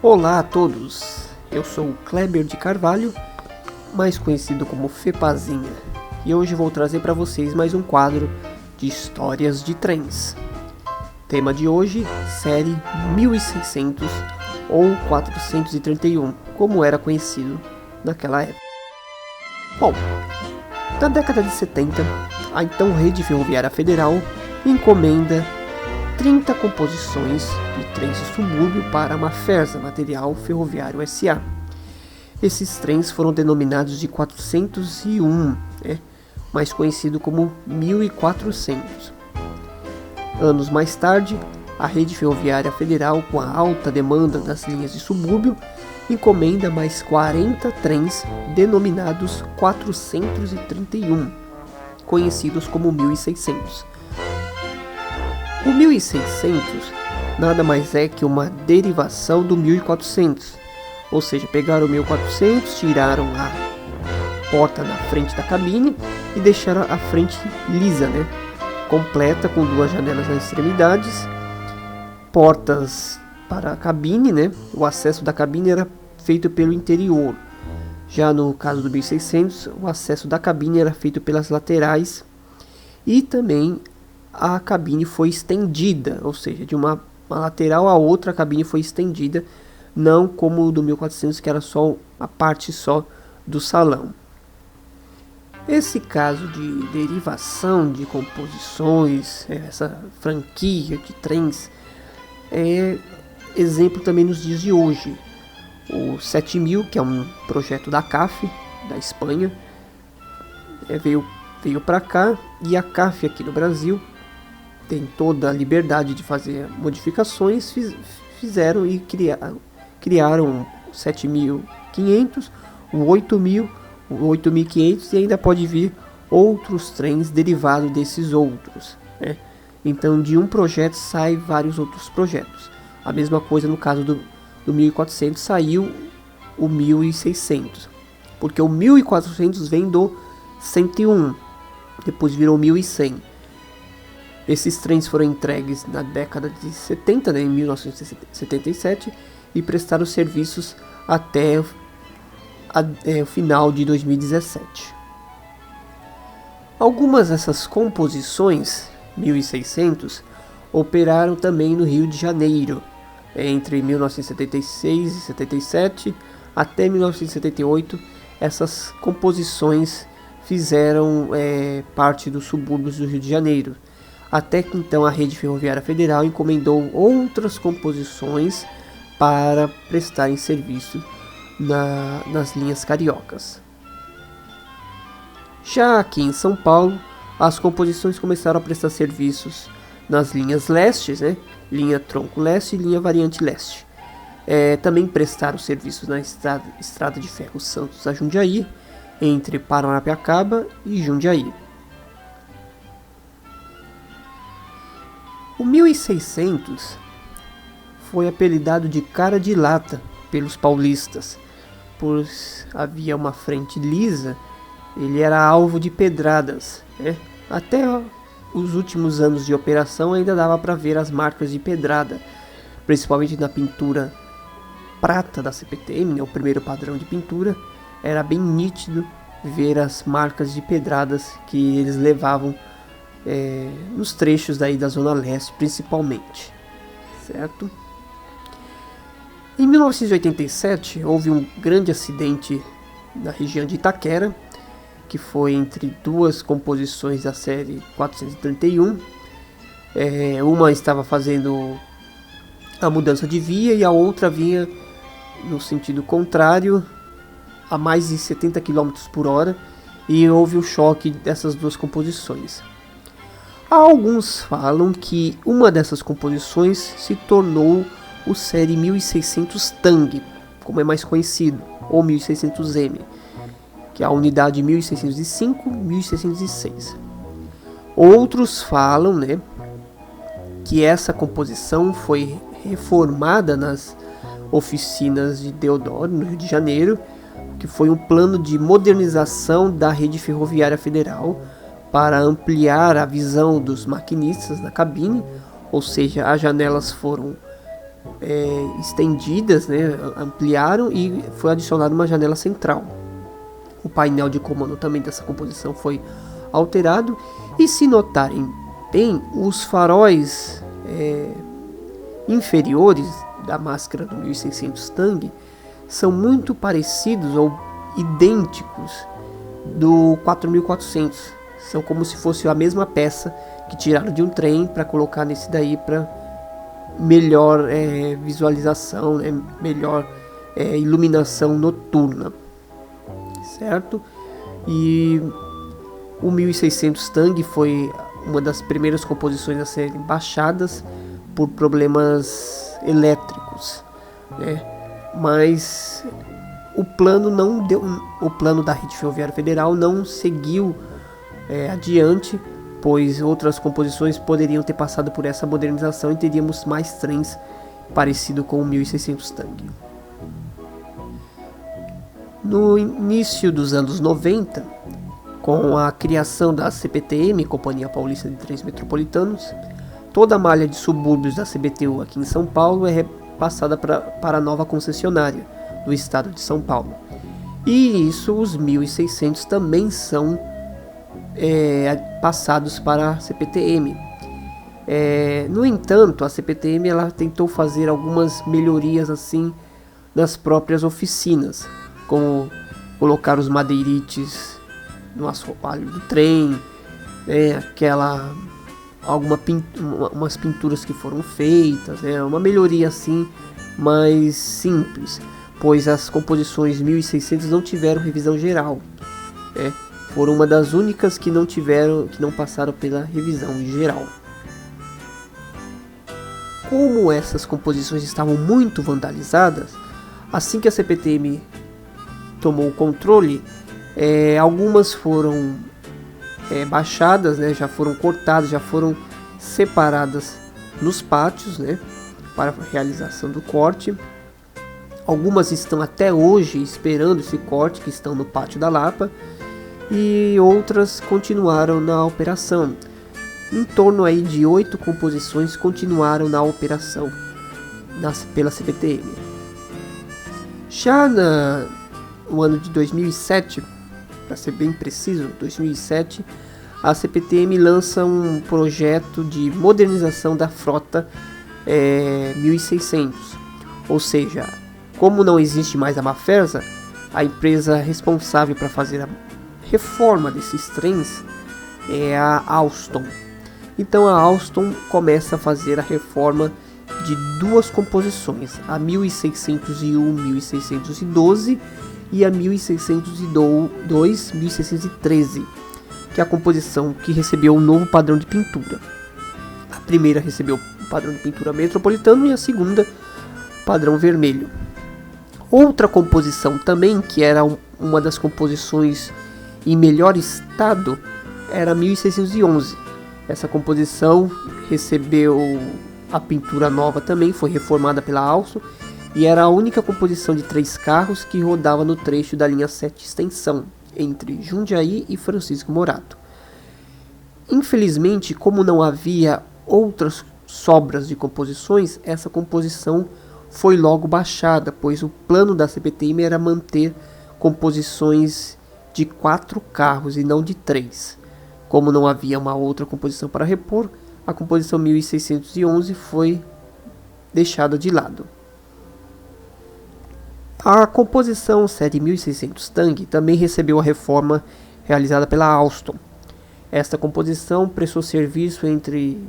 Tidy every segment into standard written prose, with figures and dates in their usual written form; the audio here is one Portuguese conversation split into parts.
Olá a todos, eu sou o Kleber de Carvalho, mais conhecido como Fepazinha, e hoje vou trazer para vocês mais um quadro de histórias de trens. Tema de hoje, série 1600 ou 431, como era conhecido naquela época. Bom, na década de 70, a então Rede Ferroviária Federal encomenda 30 composições de trens de subúrbio para a Mafesa Material Ferroviário S.A. Esses trens foram denominados de 401, mais conhecido como 1400. Anos mais tarde, a Rede Ferroviária Federal, com a alta demanda das linhas de subúrbio, encomenda mais 40 trens denominados 431, conhecidos como 1600. O 1600 nada mais é que uma derivação do 1400, ou seja, pegaram o 1400, tiraram a porta na frente da cabine e deixaram a frente lisa, completa, com duas janelas nas extremidades, portas para a cabine, o acesso da cabine era feito pelo interior. Já no caso do 1600, o acesso da cabine era feito pelas laterais e também a cabine foi estendida, ou seja, de uma lateral a outra a cabine foi estendida, não como o do 1400, que era só a parte só do salão. Esse caso de derivação de composições, essa franquia de trens, é exemplo também nos dias de hoje. O 7000, que é um projeto da CAF, da Espanha, veio para cá, e a CAF aqui no Brasil tem toda a liberdade de fazer modificações, fizeram e criaram o 7500, o 8000, o 8500 e ainda pode vir outros trens derivados desses outros. Então de um projeto sai vários outros projetos. A mesma coisa no caso do 1400 saiu o 1600, porque o 1400 vem do 101, depois virou 1100. Esses trens foram entregues na década de 70, em 1977, e prestaram serviços até o final de 2017. Algumas dessas composições, 1600, operaram também no Rio de Janeiro, entre 1976 e 77 até 1978. Essas composições fizeram parte dos subúrbios do Rio de Janeiro, até que então a Rede Ferroviária Federal encomendou outras composições para prestarem serviço nas linhas cariocas. Já aqui em São Paulo, as composições começaram a prestar serviços nas linhas lestes, linha Tronco Leste e linha Variante Leste. Também prestaram serviços na Estrada de Ferro Santos a Jundiaí, entre Paranapiacaba e Jundiaí. O 1600 foi apelidado de cara de lata pelos paulistas, pois havia uma frente lisa, ele era alvo de pedradas. Até os últimos anos de operação ainda dava para ver as marcas de pedrada, principalmente na pintura prata da CPTM, o primeiro padrão de pintura. Era bem nítido ver as marcas de pedradas que eles levavam nos trechos daí da Zona Leste, principalmente, certo? Em 1987 houve um grande acidente na região de Itaquera, que foi entre duas composições da série 431. Uma estava fazendo a mudança de via e a outra vinha no sentido contrário a mais de 70 km por hora, e houve o choque dessas duas composições. Alguns falam que uma dessas composições se tornou o série 1600 Tang, como é mais conhecido, ou 1600M, que é a unidade 1605, 1606. Outros falam, que essa composição foi reformada nas oficinas de Deodoro, no Rio de Janeiro, que foi um plano de modernização da Rede Ferroviária Federal para ampliar a visão dos maquinistas na cabine, ou seja, as janelas foram estendidas, né, ampliaram e foi adicionada uma janela central. O painel de comando também dessa composição foi alterado, e se notarem bem, os faróis inferiores da máscara do 1600 Tang são muito parecidos ou idênticos do 4400. São como se fosse a mesma peça que tiraram de um trem para colocar nesse daí para melhor visualização, melhor iluminação noturna, certo? E o 1600 Tang foi uma das primeiras composições a serem baixadas por problemas elétricos, né? Mas o plano da Rede Ferroviária Federal não seguiu adiante, pois outras composições poderiam ter passado por essa modernização e teríamos mais trens parecido com o 1600 Tang. No início dos anos 90, com a criação da CPTM, Companhia Paulista de Trens Metropolitanos, toda a malha de subúrbios da CBTU aqui em São Paulo é repassada para a nova concessionária do estado de São Paulo. E isso, os 1600 também são passados para a CPTM. No entanto, a CPTM ela tentou fazer algumas melhorias assim nas próprias oficinas, como colocar os madeirites no assoalho do trem, umas pinturas que foram feitas, uma melhoria assim mais simples, pois as composições 1600 não tiveram revisão geral, foram uma das únicas que não passaram pela revisão geral. Como essas composições estavam muito vandalizadas, assim que a CPTM tomou o controle, algumas foram baixadas, já foram cortadas, já foram separadas nos pátios, para a realização do corte. Algumas estão até hoje esperando esse corte, que estão no Pátio da Lapa, e outras continuaram na operação. Em torno aí de 8 composições continuaram na operação pela CPTM. Já no ano de 2007, para ser bem preciso, 2007, a CPTM lança um projeto de modernização da frota 1600. Ou seja, como não existe mais a Mafesa, a empresa responsável para fazer a reforma desses trens é a Alstom. Então a Alstom começa a fazer a reforma de duas composições, a 1601, 1612 e a 1602, 1613, que é a composição que recebeu um novo padrão de pintura. A primeira recebeu o padrão de pintura metropolitano e a segunda padrão vermelho. Outra composição também, que era uma das composições em melhor estado, era 1611. Essa composição recebeu a pintura nova também, foi reformada pela Alstom e era a única composição de 3 carros que rodava no trecho da linha 7 extensão, entre Jundiaí e Francisco Morato. Infelizmente, como não havia outras sobras de composições, essa composição foi logo baixada, pois o plano da CPTM era manter composições de 4 carros e não de 3. Como não havia uma outra composição para repor, a composição 1611 foi deixada de lado. A composição série 1600 Tang também recebeu a reforma realizada pela Alstom. Esta composição prestou serviço entre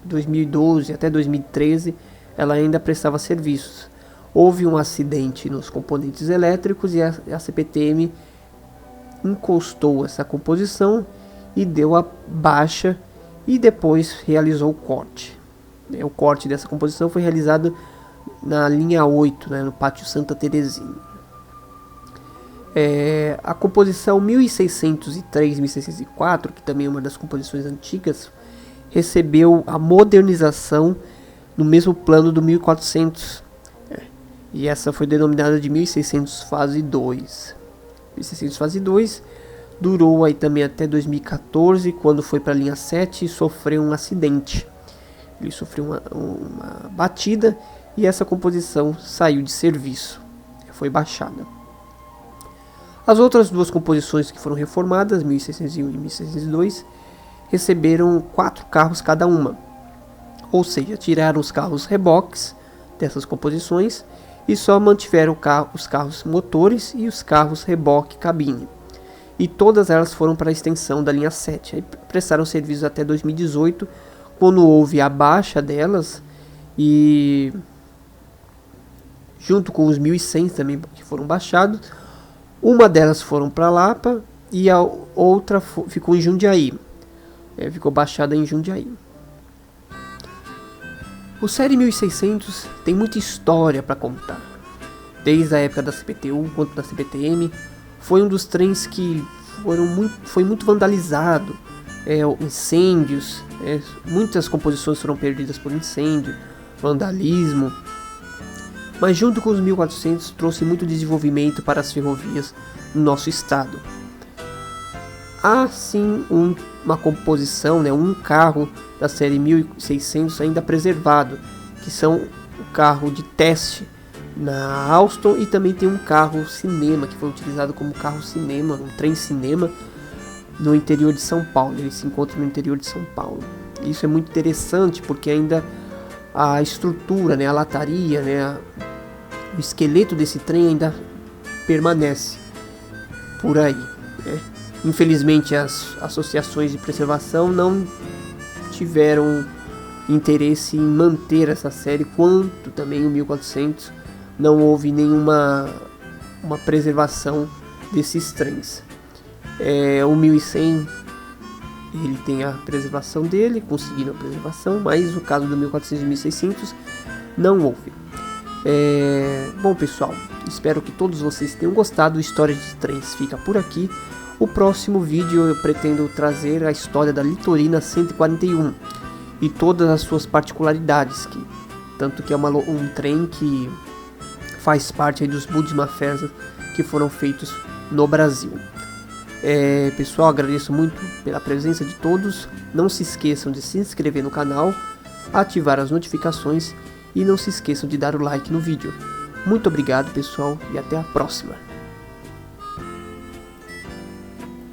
2012 até 2013, ela ainda prestava serviços. Houve um acidente nos componentes elétricos e a CPTM encostou essa composição e deu a baixa e depois realizou o corte. O corte dessa composição foi realizado na linha 8, no Pátio Santa Terezinha. A composição 1603 e 1604, que também é uma das composições antigas, recebeu a modernização no mesmo plano do 1400. E essa foi denominada de 1600 fase 2. 1600 fase 2 durou aí também até 2014, quando foi para a linha 7 e sofreu um acidente. Ele sofreu uma batida e essa composição saiu de serviço, foi baixada. As outras duas composições que foram reformadas, 1601 e 1602, receberam 4 carros cada uma, ou seja, tiraram os carros reboques dessas composições e só mantiveram os carros motores e os carros reboque cabine. E todas elas foram para a extensão da linha 7. Aí prestaram serviço até 2018, quando houve a baixa delas, e junto com os 1100 também que foram baixados, uma delas foram para Lapa e a outra ficou em Jundiaí. Ficou baixada em Jundiaí. O Série 1600 tem muita história para contar. Desde a época da CPTU quanto da CPTM, foi um dos trens que foi muito vandalizado. Incêndios, muitas composições foram perdidas por incêndio, vandalismo. Mas junto com os 1400 trouxe muito desenvolvimento para as ferrovias no nosso estado. Há sim uma composição, um carro da série 1600 ainda preservado, que são o carro de teste na Alstom, e também tem um carro cinema que foi utilizado como carro cinema, um trem cinema no interior de São Paulo. Ele se encontra no interior de São Paulo. Isso é muito interessante porque ainda a estrutura, a lataria, o esqueleto desse trem ainda permanece por aí. Infelizmente as associações de preservação não tiveram interesse em manter essa série, quanto também o 1400 não houve nenhuma preservação desses trens. O 1100 ele tem a preservação dele, conseguiram a preservação, mas o caso do 1400 e 1600 não houve. Bom pessoal, espero que todos vocês tenham gostado. História de Trens fica por aqui. O próximo vídeo eu pretendo trazer a história da Litorina 141 e todas as suas particularidades, tanto que é um trem que faz parte dos Budismafers que foram feitos no Brasil. Pessoal, agradeço muito pela presença de todos. Não se esqueçam de se inscrever no canal, ativar as notificações e não se esqueçam de dar o like no vídeo. Muito obrigado pessoal e até a próxima.